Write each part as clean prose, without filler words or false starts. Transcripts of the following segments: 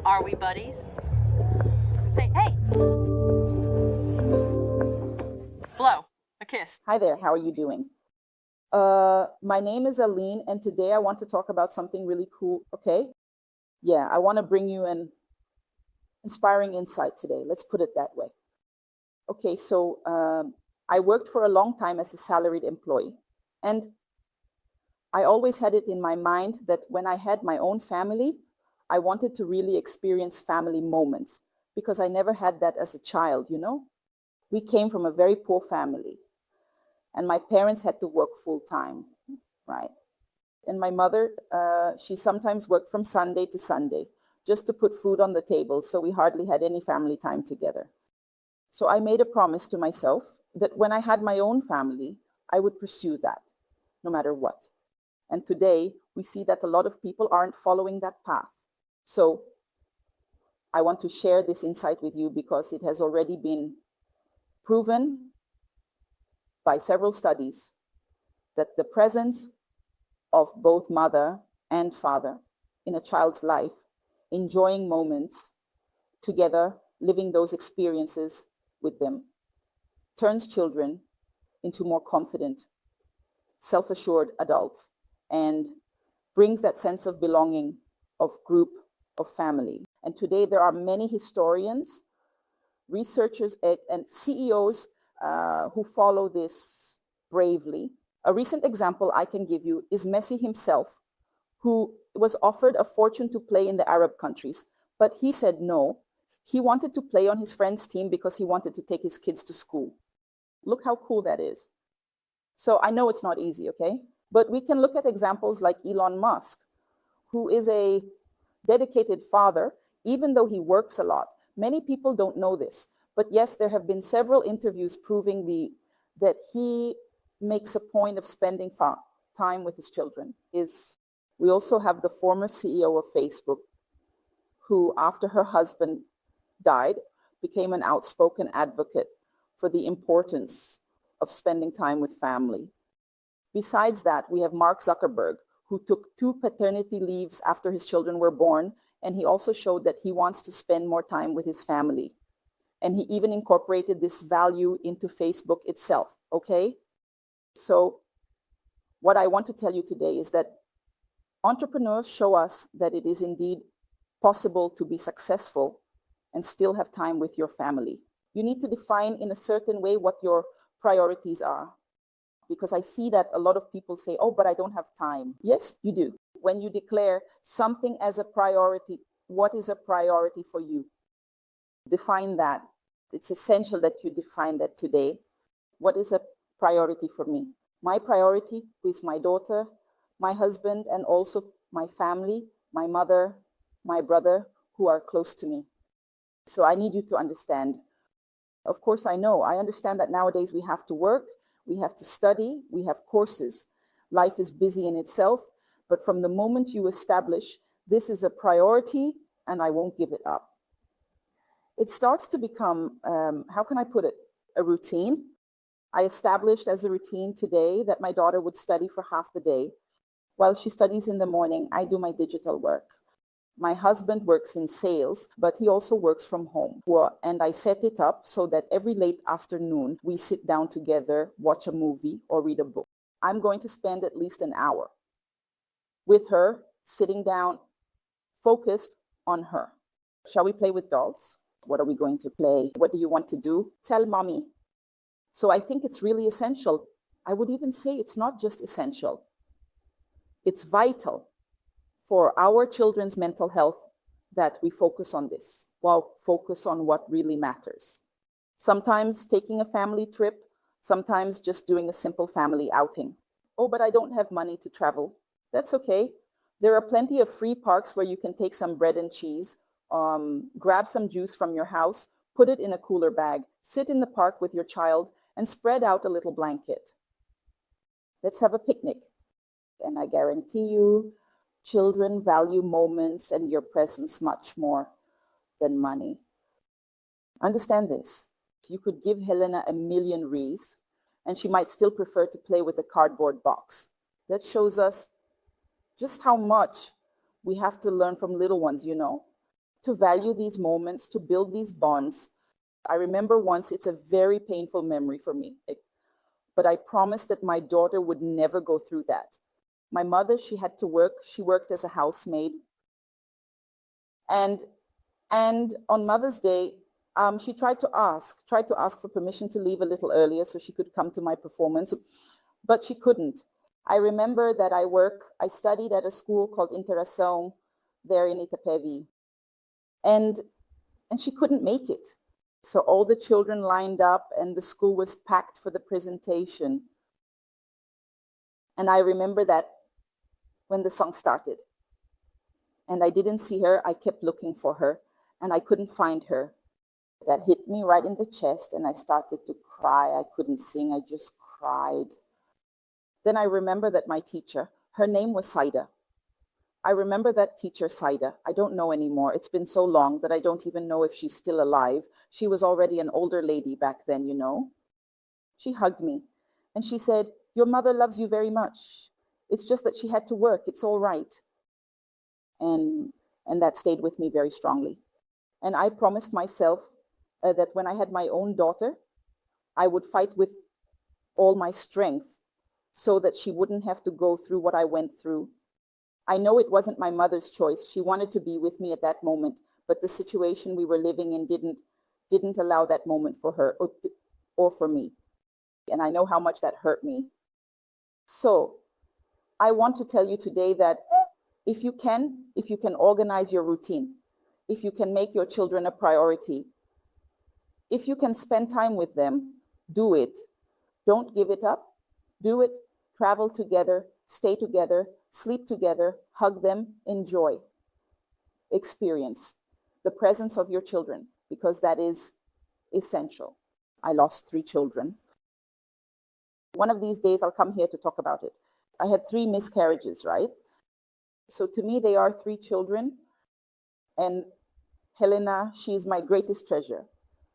Are we buddies? Say, hey. Blow. A kiss. Hi there, how are you doing? My name is Aline, and today I want to talk about something really cool, okay? Yeah, I want to bring you an inspiring insight today. Let's put it that way. Okay, so I worked for a long time as a salaried employee, and I always had it in my mind that when I had my own family, I wanted to really experience family moments because I never had that as a child, you know? We came from a very poor family, and my parents had to work full time, right? And my mother, she sometimes worked from Sunday to Sunday just to put food on the table, so we hardly had any family time together. So I made a promise to myself that when I had my own family, I would pursue that, no matter what. And today, we see that a lot of people aren't following that path. So I want to share this insight with you because it has already been proven by several studies that the presence of both mother and father in a child's life, enjoying moments together, living those experiences with them, turns children into more confident, self-assured adults and brings that sense of belonging, of group, of family. And today there are many historians, researchers, and CEOs who follow this bravely. A recent example I can give you is Messi himself, who was offered a fortune to play in the Arab countries, but he said no. He wanted to play on his friend's team because he wanted to take his kids to school. Look how cool that is. So I know it's not easy, okay? But we can look at examples like Elon Musk, who is a dedicated father, even though he works a lot. Many people don't know this, but yes, there have been several interviews proving that he makes a point of spending time with his children. We also have the former CEO of Facebook, who after her husband died, became an outspoken advocate for the importance of spending time with family. Besides that, we have Mark Zuckerberg, who took 2 paternity leaves after his children were born, and he also showed that he wants to spend more time with his family. And he even incorporated this value into Facebook itself, okay? So what I want to tell you today is that entrepreneurs show us that it is indeed possible to be successful and still have time with your family. You need to define in a certain way what your priorities are. Because I see that a lot of people say, oh, but I don't have time. Yes, you do. When you declare something as a priority, what is a priority for you? Define that. It's essential that you define that today. What is a priority for me? My priority is my daughter, my husband, and also my family, my mother, my brother, who are close to me. So I need you to understand. Of course, I understand that nowadays we have to work, we have to study, we have courses. Life is busy in itself, but from the moment you establish this is a priority and I won't give it up, it starts to become, how can I put it, a routine. I established as a routine today that my daughter would study for half the day. While she studies in the morning, I do my digital work. My husband works in sales, but he also works from home. And I set it up so that every late afternoon, we sit down together, watch a movie or read a book. I'm going to spend at least an hour with her, sitting down, focused on her. Shall we play with dolls? What are we going to play? What do you want to do? Tell mommy. So I think it's really essential. I would even say it's not just essential. It's vital for our children's mental health that we focus on this, while focus on what really matters. Sometimes taking a family trip, sometimes just doing a simple family outing. Oh, but I don't have money to travel. That's okay. There are plenty of free parks where you can take some bread and cheese, grab some juice from your house, put it in a cooler bag, sit in the park with your child, and spread out a little blanket. Let's have a picnic. And I guarantee you, children value moments and your presence much more than money. Understand this. You could give Helena 1,000,000 rees, and she might still prefer to play with a cardboard box. That shows us just how much we have to learn from little ones, to value these moments, to build these bonds. I remember once, it's a very painful memory for me, but I promised that my daughter would never go through that. My mother, she had to work. She worked as a housemaid. And on Mother's Day, she tried to ask for permission to leave a little earlier so she could come to my performance, but she couldn't. I remember that I studied at a school called Interação there in Itapevi, and she couldn't make it. So all the children lined up and the school was packed for the presentation. And I remember that when the song started and I didn't see her, I kept looking for her and I couldn't find her. That hit me right in the chest and I started to cry. I couldn't sing, I just cried. Then I remember that my teacher, her name was Saida. I remember that teacher, Saida. I don't know anymore. It's been so long that I don't even know if she's still alive. She was already an older lady back then, you know. She hugged me and she said, "Your mother loves you very much. It's just that she had to work. It's all right." And that stayed with me very strongly. And I promised myself that when I had my own daughter, I would fight with all my strength so that she wouldn't have to go through what I went through. I know it wasn't my mother's choice. She wanted to be with me at that moment, but the situation we were living in didn't allow that moment for her or for me. And I know how much that hurt me. So I want to tell you today that if you can organize your routine, if you can make your children a priority, if you can spend time with them, do it. Don't give it up. Do it. Travel together, stay together, sleep together, hug them, enjoy, experience the presence of your children, because that is essential. I lost 3 children. One of these days I'll come here to talk about it. I had 3 miscarriages, right? So to me, they are 3 children. And Helena, she is my greatest treasure.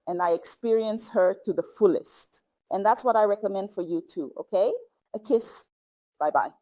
And I experience her to the fullest. And that's what I recommend for you too, okay? A kiss. Bye-bye.